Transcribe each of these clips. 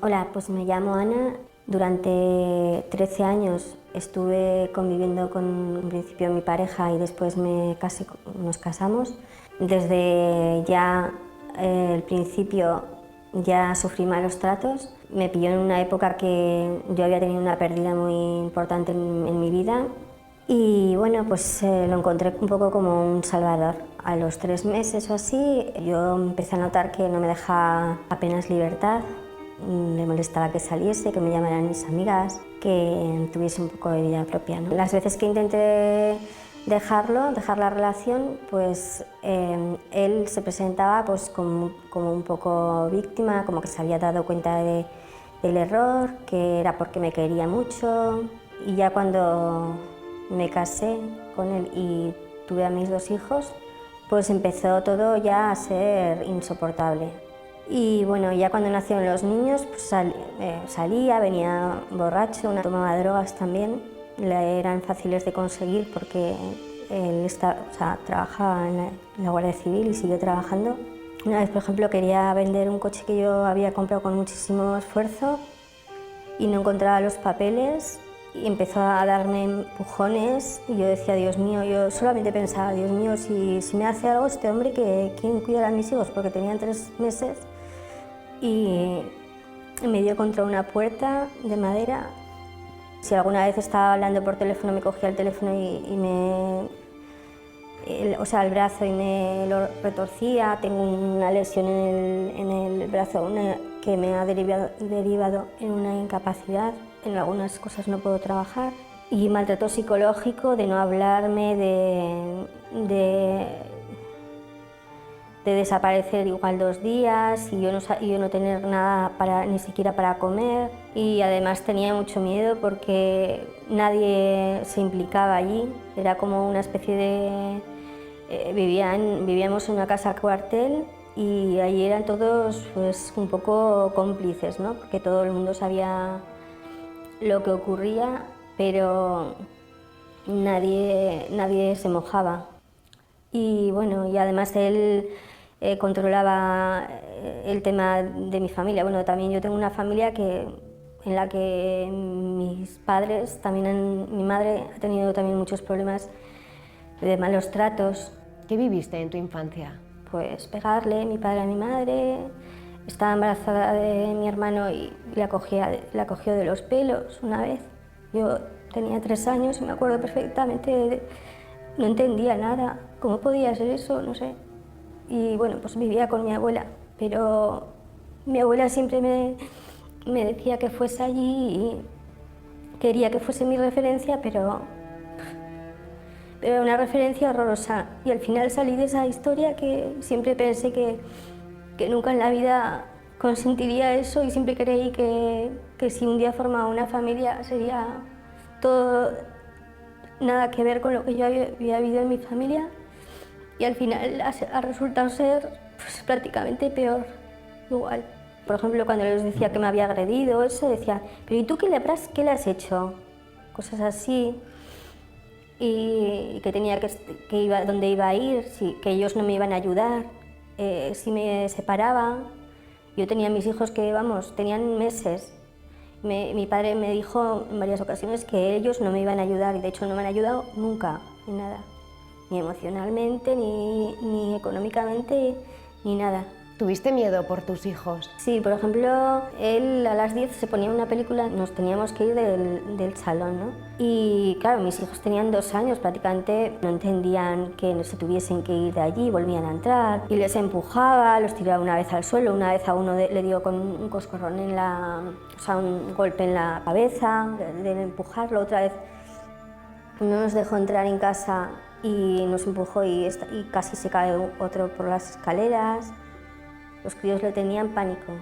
Hola, pues me llamo Ana. Durante 13 años estuve conviviendo con, en principio, mi pareja y después nos casamos. Desde ya el principio ya sufrí malos tratos. Me pilló en una época que yo había tenido una pérdida muy importante en mi vida y bueno, pues lo encontré un poco como un salvador. A los 3 meses o así yo empecé a notar que no me dejaba apenas libertad. Le molestaba que saliese, que me llamaran mis amigas, que tuviese un poco de vida propia, ¿no? Las veces que intenté dejar la relación, pues él se presentaba pues, como un poco víctima, como que se había dado cuenta del error, que era porque me quería mucho. Y ya cuando me casé con él y tuve a mis 2 hijos, pues empezó todo ya a ser insoportable. Y bueno, ya cuando nacieron los niños, pues salía, venía borracho, tomaba drogas también. Eran fáciles de conseguir porque él trabajaba en la Guardia Civil y sigue trabajando. Una vez, por ejemplo, quería vender un coche que yo había comprado con muchísimo esfuerzo y no encontraba los papeles y empezó a darme empujones y yo decía, Dios mío, yo solamente pensaba, Dios mío, si me hace algo este hombre, ¿quién cuidará a mis hijos? Porque tenían 3 meses y me dio contra una puerta de madera. Si alguna vez estaba hablando por teléfono, me cogía el teléfono el brazo y me lo retorcía. Tengo una lesión en el brazo que me ha derivado en una incapacidad. En algunas cosas no puedo trabajar. Y maltrato psicológico de no hablarme, de desaparecer igual 2 días y yo no tener nada ni siquiera para comer. Y además tenía mucho miedo porque nadie se implicaba allí. Era como una especie de... vivíamos en una casa cuartel y allí eran todos pues, un poco cómplices, ¿no? Porque todo el mundo sabía lo que ocurría, pero nadie se mojaba. Y bueno, y además él controlaba el tema de mi familia. Bueno, también yo tengo una familia en la que mis padres, mi madre ha tenido también muchos problemas de malos tratos. ¿Qué viviste en tu infancia? Pues pegarle mi padre a mi madre. Estaba embarazada de mi hermano y la cogió de los pelos una vez. Yo tenía 3 años y me acuerdo perfectamente, no entendía nada. ¿Cómo podía ser eso? No sé. Y bueno, pues vivía con mi abuela, pero mi abuela siempre me decía que fuese allí y quería que fuese mi referencia, pero era una referencia horrorosa. Y al final salí de esa historia que siempre pensé que nunca en la vida consentiría eso y siempre creí que si un día formaba una familia sería todo nada que ver con lo que yo había vivido en mi familia y al final ha resultado ser pues, prácticamente peor, igual. Por ejemplo, cuando les decía que me había agredido, eso decía, pero ¿y tú qué le has hecho? Cosas así. Y que tenía dónde iba a ir, que ellos no me iban a ayudar, si me separaban. Yo tenía mis hijos que, vamos, tenían meses. Mi padre me dijo en varias ocasiones que ellos no me iban a ayudar y de hecho no me han ayudado nunca, en nada. Ni emocionalmente, ni económicamente, ni nada. ¿Tuviste miedo por tus hijos? Sí, por ejemplo, él a las 10 se ponía una película, nos teníamos que ir del salón, ¿no? Y claro, mis hijos tenían 2 años, prácticamente no entendían que no se tuviesen que ir de allí, volvían a entrar y les empujaba, los tiraba una vez al suelo, una vez a uno le dio con un coscorrón un golpe en la cabeza, de empujarlo, otra vez no nos dejó entrar en casa y nos empujó y casi se cae otro por las escaleras. Los críos le tenían pánico.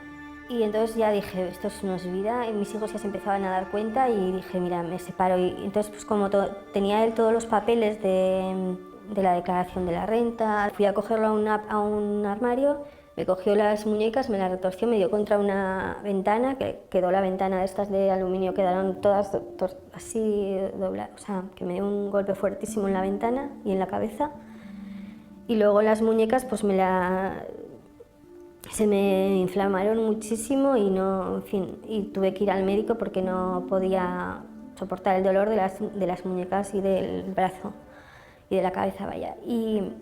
Y entonces ya dije, esto no es vida, y mis hijos ya se empezaban a dar cuenta y dije, mira, me separo. Y entonces, pues como tenía él todos los papeles de la declaración de la renta, fui a cogerlo a un armario, me cogió las muñecas, me las retorció, me dio contra una ventana, que quedó la ventana de estas de aluminio, quedaron todas así dobladas, o sea, que me dio un golpe fuertísimo en la ventana y en la cabeza. Y luego las muñecas, pues se me inflamaron muchísimo y no, en fin, y tuve que ir al médico porque no podía soportar el dolor de las muñecas y del brazo y de la cabeza, vaya. Y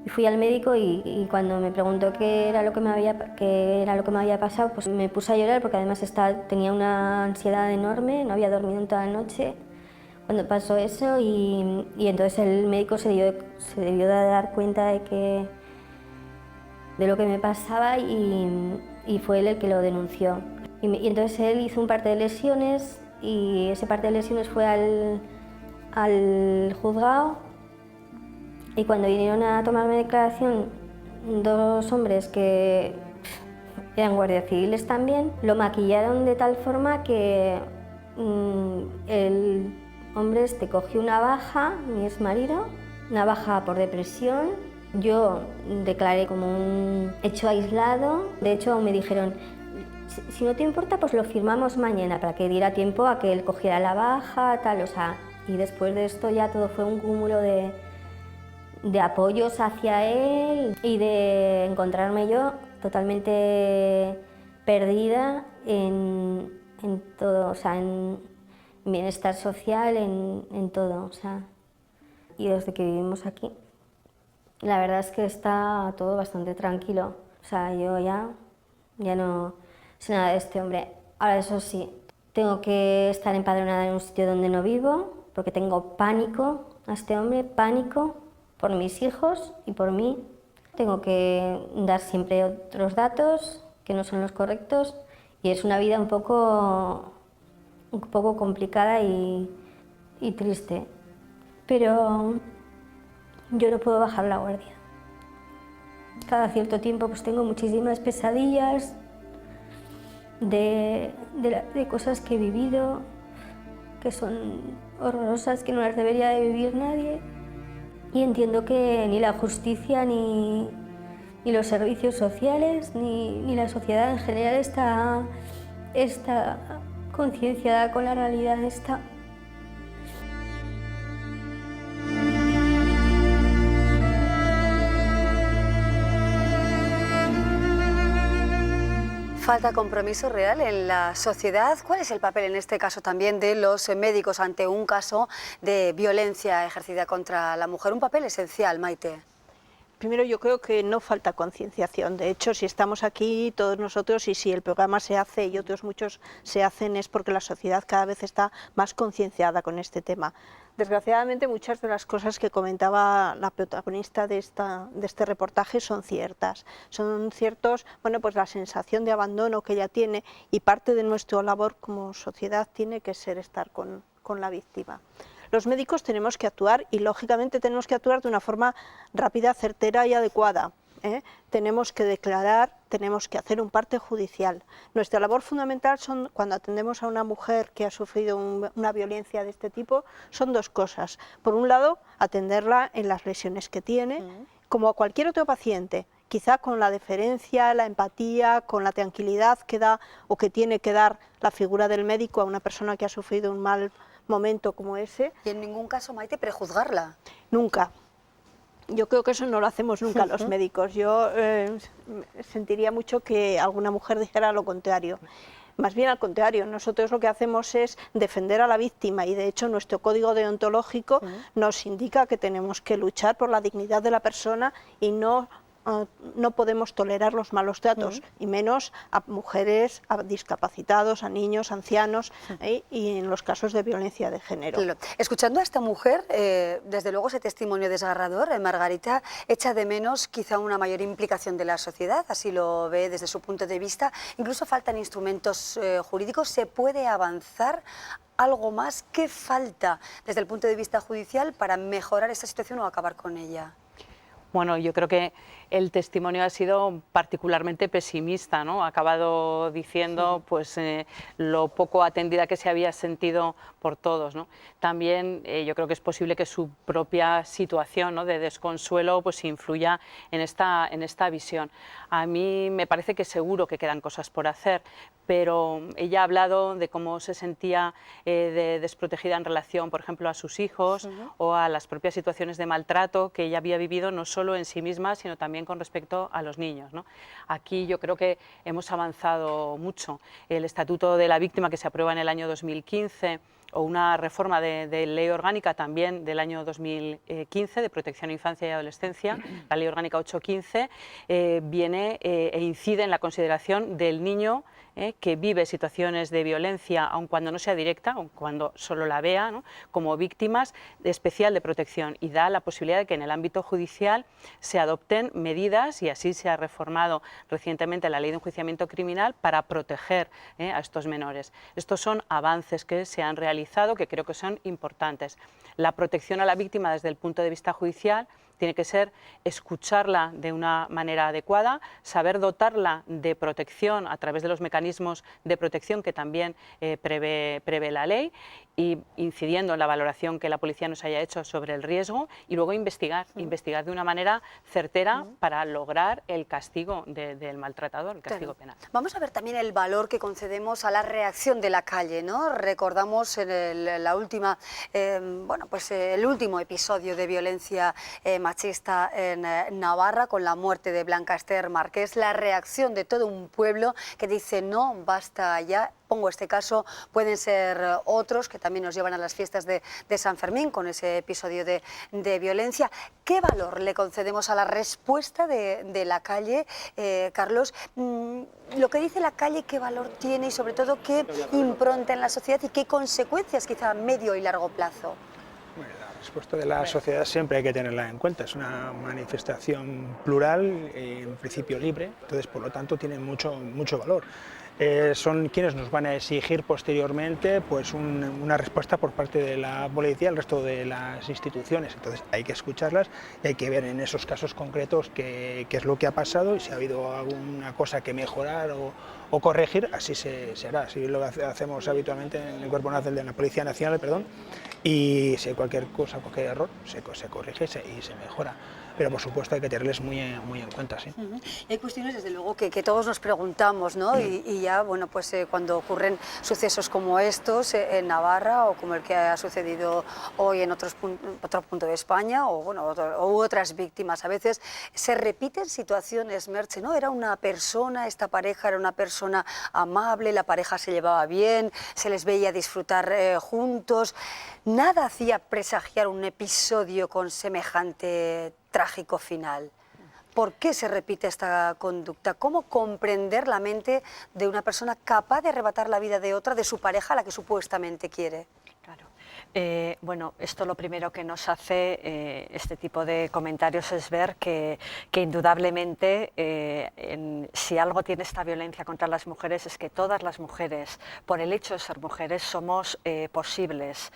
fui al médico y cuando me preguntó qué era lo que me había pasado, pues me puse a llorar porque además tenía una ansiedad enorme, no había dormido en toda la noche cuando pasó eso y entonces el médico se debió de dar cuenta de lo que me pasaba y fue él el que lo denunció. Y entonces él hizo un parte de lesiones y ese parte de lesiones fue al juzgado y cuando vinieron a tomarme declaración dos hombres que eran guardias civiles también, lo maquillaron de tal forma que el hombre cogió una baja, mi exmarido, una baja por depresión. Yo declaré como un hecho aislado, de hecho me dijeron, si no te importa pues lo firmamos mañana para que diera tiempo a que él cogiera la baja, tal, o sea, y después de esto ya todo fue un cúmulo de apoyos hacia él y de encontrarme yo totalmente perdida en todo, o sea, en bienestar social, en todo, o sea, y desde que vivimos aquí. La verdad es que está todo bastante tranquilo. O sea, yo ya no sé nada de este hombre. Ahora, eso sí, tengo que estar empadronada en un sitio donde no vivo, porque tengo pánico a este hombre, pánico por mis hijos y por mí. Tengo que dar siempre otros datos que no son los correctos y es una vida un poco complicada y triste. Pero yo no puedo bajar la guardia. Cada cierto tiempo pues tengo muchísimas pesadillas de cosas que he vivido, que son horrorosas, que no las debería de vivir nadie. Y entiendo que ni la justicia, ni los servicios sociales, ni la sociedad en general está concienciada con la realidad esta. Falta compromiso real en la sociedad. ¿Cuál es el papel en este caso también de los médicos ante un caso de violencia ejercida contra la mujer? Un papel esencial, Maite. Primero, yo creo que no falta concienciación. De hecho, si estamos aquí todos nosotros y si el programa se hace y otros muchos se hacen es porque la sociedad cada vez está más concienciada con este tema. Desgraciadamente, muchas de las cosas que comentaba la protagonista de este reportaje son ciertas. Son ciertos, bueno, pues la sensación de abandono que ella tiene y parte de nuestra labor como sociedad tiene que ser estar con la víctima. Los médicos tenemos que actuar y lógicamente tenemos que actuar de una forma rápida, certera y adecuada. Tenemos que declarar, tenemos que hacer un parte judicial. Nuestra labor fundamental cuando atendemos a una mujer que ha sufrido una violencia de este tipo, son dos cosas. Por un lado, atenderla en las lesiones que tiene, como a cualquier otro paciente, quizá con la deferencia, la empatía, con la tranquilidad que da o que tiene que dar la figura del médico a una persona que ha sufrido un mal momento como ese. Y en ningún caso, Maite, prejuzgarla. Nunca. Yo creo que eso no lo hacemos nunca los médicos. Yo sentiría mucho que alguna mujer dijera lo contrario. Más bien al contrario, nosotros lo que hacemos es defender a la víctima y de hecho nuestro código deontológico nos indica que tenemos que luchar por la dignidad de la persona y no podemos tolerar los malos tratos, y menos a mujeres, a discapacitados, a niños, ancianos, y en los casos de violencia de género. Claro. Escuchando a esta mujer, desde luego ese testimonio desgarrador, Margarita echa de menos quizá una mayor implicación de la sociedad, así lo ve desde su punto de vista. Incluso faltan instrumentos jurídicos. ¿Se puede avanzar algo más? ¿Qué falta desde el punto de vista judicial para mejorar esta situación o acabar con ella? Bueno, yo creo que el testimonio ha sido particularmente pesimista, ¿no? Ha acabado diciendo pues, lo poco atendida que se había sentido por todos, ¿no? También yo creo que es posible que su propia situación, ¿no?, de desconsuelo pues, influya en esta visión. A mí me parece que seguro que quedan cosas por hacer, pero ella ha hablado de cómo se sentía desprotegida en relación, por ejemplo, a sus hijos o a las propias situaciones de maltrato que ella había vivido, no solo solo en sí misma, sino también con respecto a los niños, ¿no? Aquí yo creo que hemos avanzado mucho. El Estatuto de la Víctima, que se aprueba en el año 2015, o una reforma de ley orgánica también del año 2015 de protección a infancia y adolescencia, la ley orgánica 815, viene e incide en la consideración del niño que vive situaciones de violencia, aun cuando no sea directa, aun cuando solo la vea, ¿no?, como víctimas especial de protección, y da la posibilidad de que en el ámbito judicial se adopten medidas, y así se ha reformado recientemente la ley de enjuiciamiento criminal para proteger a estos menores. Estos son avances que se han realizado, que creo que son importantes. La protección a la víctima desde el punto de vista judicial tiene que ser escucharla de una manera adecuada, saber dotarla de protección a través de los mecanismos de protección que también prevé la ley, y incidiendo en la valoración que la policía nos haya hecho sobre el riesgo, y luego investigar de una manera certera para lograr el castigo del maltratador, el castigo penal. Vamos a ver también el valor que concedemos a la reacción de la calle, ¿no? Recordamos en el último episodio de violencia machista en Navarra, con la muerte de Blanca Esther Marqués, la reacción de todo un pueblo que dice no, basta ya. Pongo este caso, pueden ser otros que también nos llevan a las fiestas de San Fermín con ese episodio de violencia. ¿Qué valor le concedemos a la respuesta de la calle, Carlos? Lo que dice la calle, ¿qué valor tiene y sobre todo qué impronta en la sociedad y qué consecuencias quizá a medio y largo plazo? Bueno, la respuesta de la sociedad siempre hay que tenerla en cuenta. Es una manifestación plural, en principio libre, entonces por lo tanto tiene mucho valor. Son quienes nos van a exigir posteriormente pues una respuesta por parte de la policía y el resto de las instituciones. Entonces hay que escucharlas y hay que ver en esos casos concretos qué es lo que ha pasado y si ha habido alguna cosa que mejorar o corregir. Así se hará, así lo hacemos habitualmente en el Cuerpo Nacional de la Policía Nacional, y si hay cualquier cosa, cualquier error, se corrige y se mejora. Pero por supuesto hay que tenerles muy en cuenta, sí. Hay cuestiones desde luego que todos nos preguntamos, ¿no? Y ya, bueno, pues cuando ocurren sucesos como estos en Navarra, o como el que ha sucedido hoy en otro punto de España, o bueno, otras víctimas, a veces se repiten situaciones, Merche, ¿no? Era una persona, esta pareja era una persona amable, la pareja se llevaba bien, se les veía disfrutar juntos. Nada hacía presagiar un episodio con semejante trágico final. ¿Por qué se repite esta conducta? ¿Cómo comprender la mente de una persona capaz de arrebatar la vida de otra, de su pareja, a la que supuestamente quiere? Claro. Bueno, esto lo primero que nos hace este tipo de comentarios es ver que indudablemente si algo tiene esta violencia contra las mujeres es que todas las mujeres, por el hecho de ser mujeres, somos posibles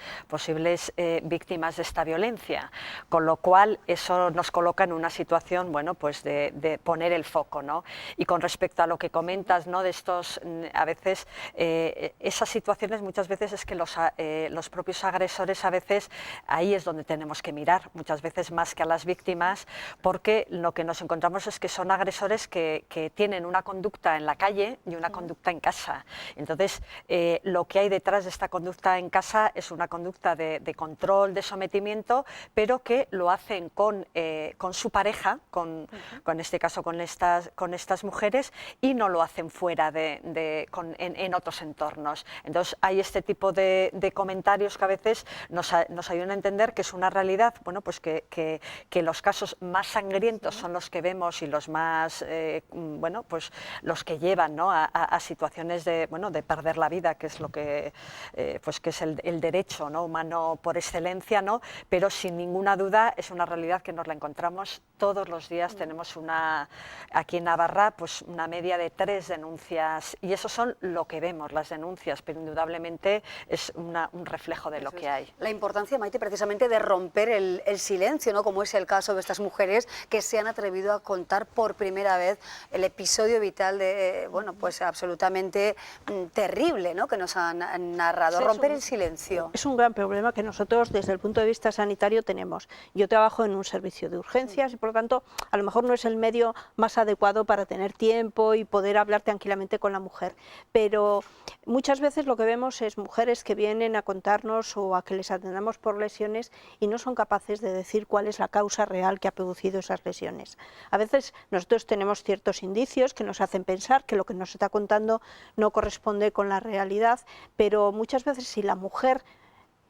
víctimas de esta violencia, con lo cual eso nos coloca en una situación, bueno, pues de poner el foco, ¿no? Y con respecto a lo que comentas, ¿no?, de estos, a veces, esas situaciones muchas veces es que los propios agresores a veces ahí es donde tenemos que mirar, muchas veces más que a las víctimas, porque lo que nos encontramos es que son agresores que tienen una conducta en la calle y una conducta en casa. Entonces, lo que hay detrás de esta conducta en casa es una conducta de control, de sometimiento, pero que lo hacen con su pareja, en este caso con estas mujeres, y no lo hacen fuera en otros entornos. Entonces, hay este tipo de comentarios que a veces nos ayudan a entender que es una realidad, bueno, pues que los casos más sangrientos son los que vemos y los más, bueno, pues los que llevan, ¿no?, a situaciones de perder la vida, que es lo que, pues que es el derecho, ¿no?, humano por excelencia, ¿no? Pero sin ninguna duda es una realidad que nos la encontramos todos los días. Tenemos aquí en Navarra pues una media de 3 denuncias, y eso son lo que vemos, las denuncias, pero indudablemente es un reflejo de lo que hay. La importancia, Maite, precisamente de romper el silencio, ¿no?, como es el caso de estas mujeres que se han atrevido a contar por primera vez el episodio vital de, bueno, pues absolutamente terrible, ¿no?, que nos han narrado. Sí, romper el silencio. Es un gran problema que nosotros desde el punto de vista sanitario tenemos. Yo trabajo en un servicio de urgencias y por lo tanto a lo mejor no es el medio más adecuado para tener tiempo y poder hablar tranquilamente con la mujer, pero muchas veces lo que vemos es mujeres que vienen a contarnos atendamos o a que les atendamos por lesiones y no son capaces de decir cuál es la causa real que ha producido esas lesiones. A veces nosotros tenemos ciertos indicios que nos hacen pensar que lo que nos está contando no corresponde con la realidad, pero muchas veces si la mujer,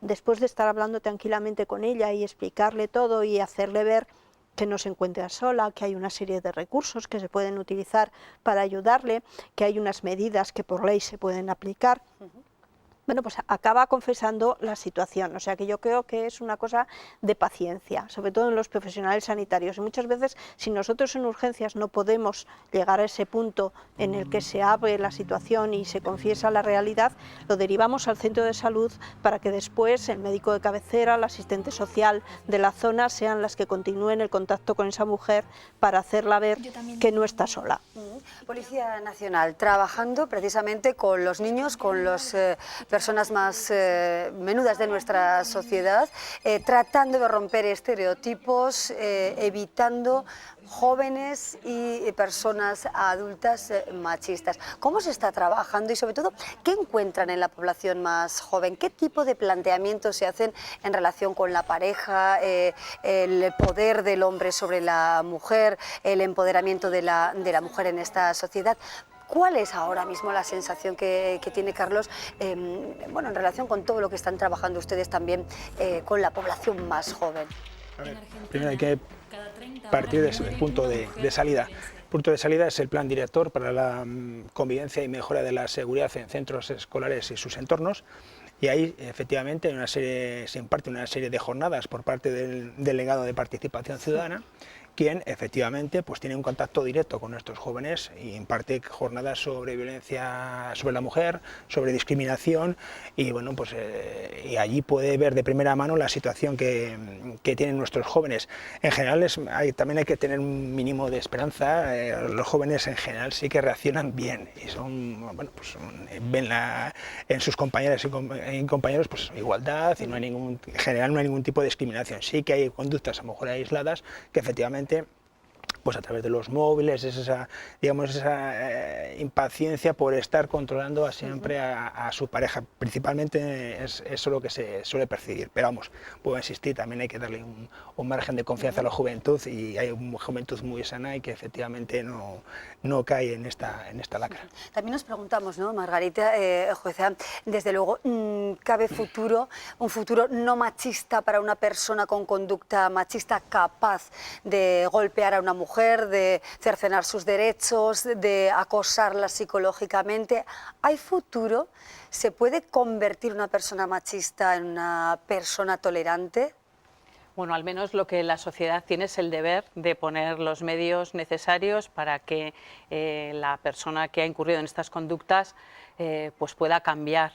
después de estar hablando tranquilamente con ella y explicarle todo y hacerle ver que no se encuentra sola, que hay una serie de recursos que se pueden utilizar para ayudarle, que hay unas medidas que por ley se pueden aplicar, bueno, pues acaba confesando la situación. O sea que yo creo que es una cosa de paciencia, sobre todo en los profesionales sanitarios. Y muchas veces, si nosotros en urgencias no podemos llegar a ese punto en el que se abre la situación y se confiesa la realidad, lo derivamos al centro de salud para que después el médico de cabecera, el asistente social de la zona sean las que continúen el contacto con esa mujer para hacerla ver que no está sola. Policía Nacional, trabajando precisamente con los niños, con las personas más menudas de nuestra sociedad, tratando de romper estereotipos, evitando jóvenes y personas adultas machistas. ¿Cómo se está trabajando y sobre todo qué encuentran en la población más joven? ¿Qué tipo de planteamientos se hacen en relación con la pareja, el poder del hombre sobre la mujer, el empoderamiento de la mujer en esta sociedad? ¿Cuál es ahora mismo la sensación que tiene Carlos bueno, en relación con todo lo que están trabajando ustedes también con la población más joven? A ver, primero hay que partir de ese punto de salida. El punto de salida es el plan director para la convivencia y mejora de la seguridad en centros escolares y sus entornos. Y ahí efectivamente se imparte una serie de jornadas por parte del delegado de participación ciudadana, quien efectivamente pues tiene un contacto directo con nuestros jóvenes y imparte jornadas sobre violencia sobre la mujer, sobre discriminación y bueno pues y allí puede ver de primera mano la situación que tienen nuestros jóvenes. En general también hay que tener un mínimo de esperanza. Los jóvenes en general sí que reaccionan bien y son bueno pues ven en sus compañeras y compañeros pues igualdad y no hay en general no hay ningún tipo de discriminación. Sí que hay conductas a lo mejor aisladas que efectivamente pues a través de los móviles, esa impaciencia por estar controlando siempre a su pareja. Principalmente es eso lo que se suele percibir. Pero vamos, puedo insistir, también hay que darle un margen de confianza a la juventud y hay una juventud muy sana y que efectivamente no cae en esta lacra. También nos preguntamos, ¿no, Margarita, jueza, desde luego, ¿cabe un futuro no machista para una persona con conducta machista capaz de golpear a una mujer, de cercenar sus derechos, de acosarla psicológicamente? ¿Hay futuro? ¿Se puede convertir una persona machista en una persona tolerante? Bueno, al menos lo que la sociedad tiene es el deber de poner los medios necesarios para que la persona que ha incurrido en estas conductas pues pueda cambiar.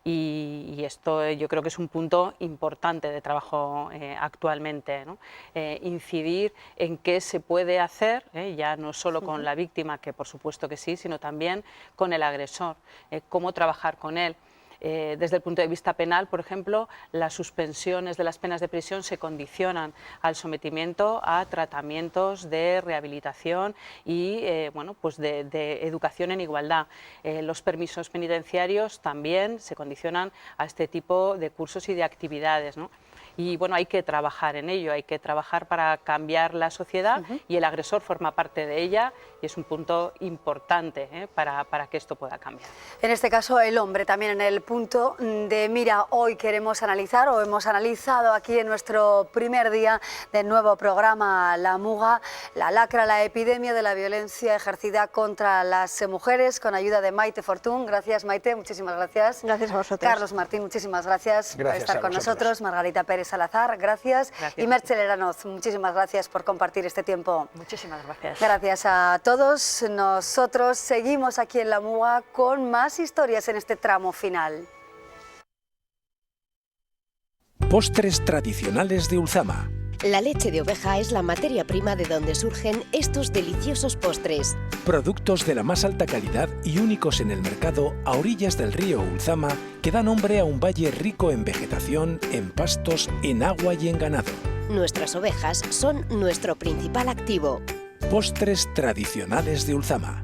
Y esto yo creo que es un punto importante de trabajo actualmente, ¿no? Incidir en qué se puede hacer, ya no solo con la víctima, que por supuesto que sí, sino también con el agresor, cómo trabajar con él. Desde el punto de vista penal, por ejemplo, las suspensiones de las penas de prisión se condicionan al sometimiento a tratamientos de rehabilitación y bueno, pues de educación en igualdad. Los permisos penitenciarios también se condicionan a este tipo de cursos y de actividades, ¿no? Y bueno, hay que trabajar en ello, hay que trabajar para cambiar la sociedad y el agresor forma parte de ella y es un punto importante para que esto pueda cambiar. En este caso el hombre también en el punto de mira. Hoy queremos analizar o hemos analizado aquí en nuestro primer día del nuevo programa La Muga, la lacra, la epidemia de la violencia ejercida contra las mujeres con ayuda de Maite Fortún. Gracias Maite, muchísimas gracias. Gracias a vosotros. Carlos Martín, muchísimas gracias por estar con nosotros. Margarita Pérez Salazar, gracias. Y Merche Leranoz, muchísimas gracias por compartir este tiempo. Muchísimas gracias. Gracias a todos. Nosotros seguimos aquí en La Muga con más historias en este tramo final. Postres tradicionales de Ulzama. La leche de oveja es la materia prima de donde surgen estos deliciosos postres. Productos de la más alta calidad y únicos en el mercado a orillas del río Ulzama que da nombre a un valle rico en vegetación, en pastos, en agua y en ganado. Nuestras ovejas son nuestro principal activo. Postres tradicionales de Ulzama.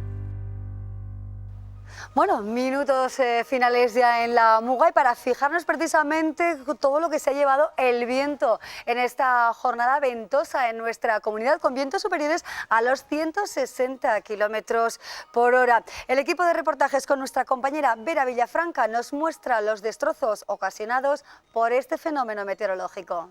Bueno, minutos finales ya en la Muga y para fijarnos precisamente todo lo que se ha llevado el viento en esta jornada ventosa en nuestra comunidad, con vientos superiores a los 160 kilómetros por hora. El equipo de reportajes con nuestra compañera Vera Villafranca nos muestra los destrozos ocasionados por este fenómeno meteorológico.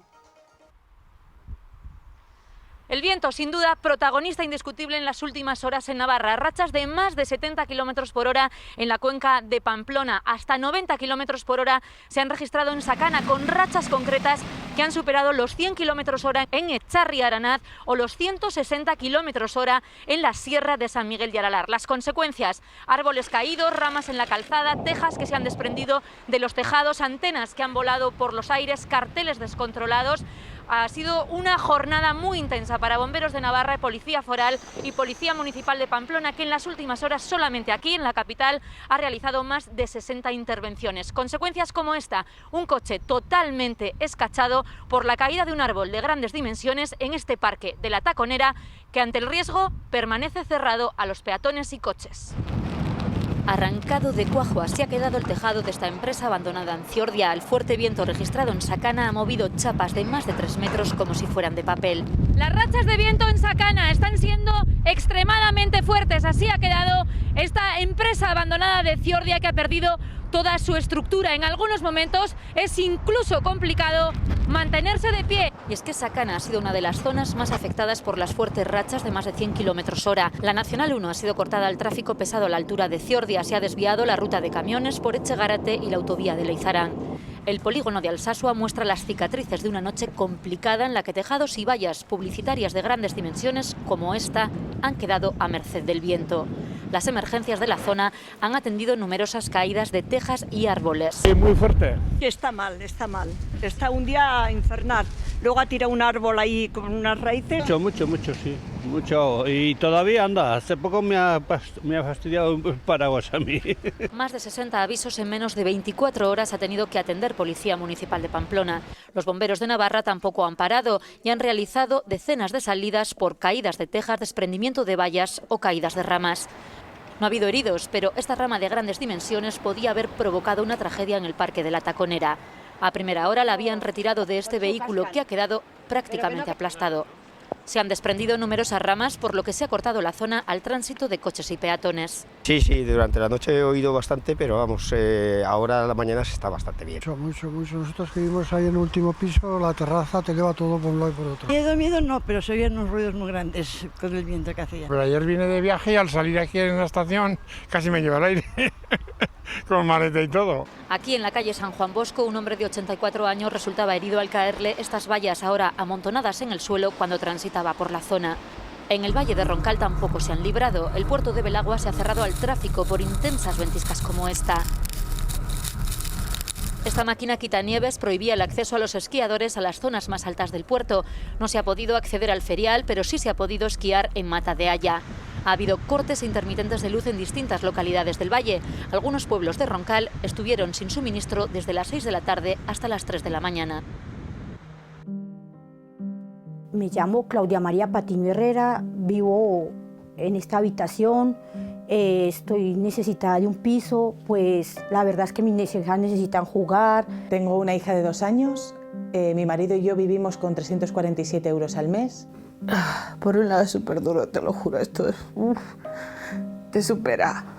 El viento, sin duda, protagonista indiscutible en las últimas horas en Navarra. Rachas de más de 70 kilómetros por hora en la cuenca de Pamplona. Hasta 90 kilómetros por hora se han registrado en Sacana, con rachas concretas que han superado los 100 kilómetros hora en Echarri, Aranaz, o los 160 kilómetros hora en la Sierra de San Miguel de Aralar. Las consecuencias: árboles caídos, ramas en la calzada, tejas que se han desprendido de los tejados, antenas que han volado por los aires, carteles descontrolados. Ha sido una jornada muy intensa para bomberos de Navarra, Policía Foral y Policía Municipal de Pamplona, que en las últimas horas solamente aquí en la capital ha realizado más de 60 intervenciones. Consecuencias como esta: un coche totalmente escachado por la caída de un árbol de grandes dimensiones en este parque de la Taconera, que ante el riesgo permanece cerrado a los peatones y coches. Arrancado de cuajo, así ha quedado el tejado de esta empresa abandonada en Ciordia. El fuerte viento registrado en Sacana ha movido chapas de más de 3 metros como si fueran de papel. Las rachas de viento en Sacana están siendo extremadamente fuertes. Así ha quedado esta empresa abandonada de Ciordia, que ha perdido toda su estructura. En algunos momentos es incluso complicado mantenerse de pie. Y es que Sacana ha sido una de las zonas más afectadas por las fuertes rachas de más de 100 kilómetros hora. La Nacional 1 ha sido cortada al tráfico pesado a la altura de Ciordia. Se ha desviado la ruta de camiones por Echegarate y la autovía de Leizarán. El polígono de Alsasua muestra las cicatrices de una noche complicada en la que tejados y vallas publicitarias de grandes dimensiones como esta han quedado a merced del viento. Las emergencias de la zona han atendido numerosas caídas de tejas y árboles. Muy fuerte. Está mal, está mal. Está un día infernal. Luego ha tirado un árbol ahí con unas raíces. Mucho, sí. Mucho. Y todavía anda. Hace poco me ha fastidiado un paraguas a mí. Más de 60 avisos en menos de 24 horas ha tenido que atender Policía Municipal de Pamplona. Los bomberos de Navarra tampoco han parado y han realizado decenas de salidas por caídas de tejas, desprendimiento de vallas o caídas de ramas. No ha habido heridos, pero esta rama de grandes dimensiones podía haber provocado una tragedia en el Parque de la Taconera. A primera hora la habían retirado de este vehículo, que ha quedado prácticamente aplastado. Se han desprendido numerosas ramas, por lo que se ha cortado la zona al tránsito de coches y peatones. Sí, durante la noche he oído bastante, pero vamos, ahora a la mañana se está bastante bien. Mucho. Nosotros que vivimos ahí en el último piso, la terraza te lleva todo por un lado y por otro. Miedo no, pero se oían unos ruidos muy grandes con el viento que hacía. Pero ayer vine de viaje y al salir aquí en la estación casi me lleva el aire, con maleta y todo. Aquí en la calle San Juan Bosco, un hombre de 84 años resultaba herido al caerle estas vallas ahora amontonadas en el suelo cuando transitaba por la zona. En el Valle de Roncal tampoco se han librado. El puerto de Belagua se ha cerrado al tráfico por intensas ventiscas como esta. Esta máquina quitanieves prohibía el acceso a los esquiadores a las zonas más altas del puerto. No se ha podido acceder al ferial, pero sí se ha podido esquiar en Mata de Haya. Ha habido cortes intermitentes de luz en distintas localidades del valle. Algunos pueblos de Roncal estuvieron sin suministro desde las 6 de la tarde hasta las 3 de la mañana. Me llamo Claudia María Patiño Herrera, vivo en esta habitación, estoy necesitada de un piso, pues la verdad es que mis hijas necesitan jugar. Tengo una hija de 2 años, mi marido y yo vivimos con 347 euros al mes. Por un lado es súper duro, te lo juro, esto es, te supera.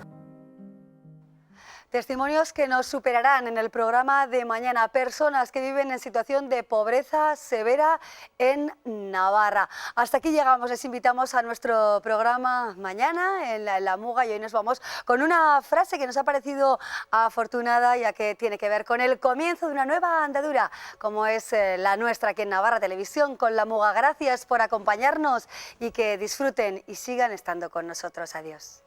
Testimonios que nos superarán en el programa de mañana. Personas que viven en situación de pobreza severa en Navarra. Hasta aquí llegamos. Les invitamos a nuestro programa mañana en la Muga, y hoy nos vamos con una frase que nos ha parecido afortunada, ya que tiene que ver con el comienzo de una nueva andadura, como es la nuestra aquí en Navarra Televisión con la Muga. Gracias por acompañarnos y que disfruten y sigan estando con nosotros. Adiós.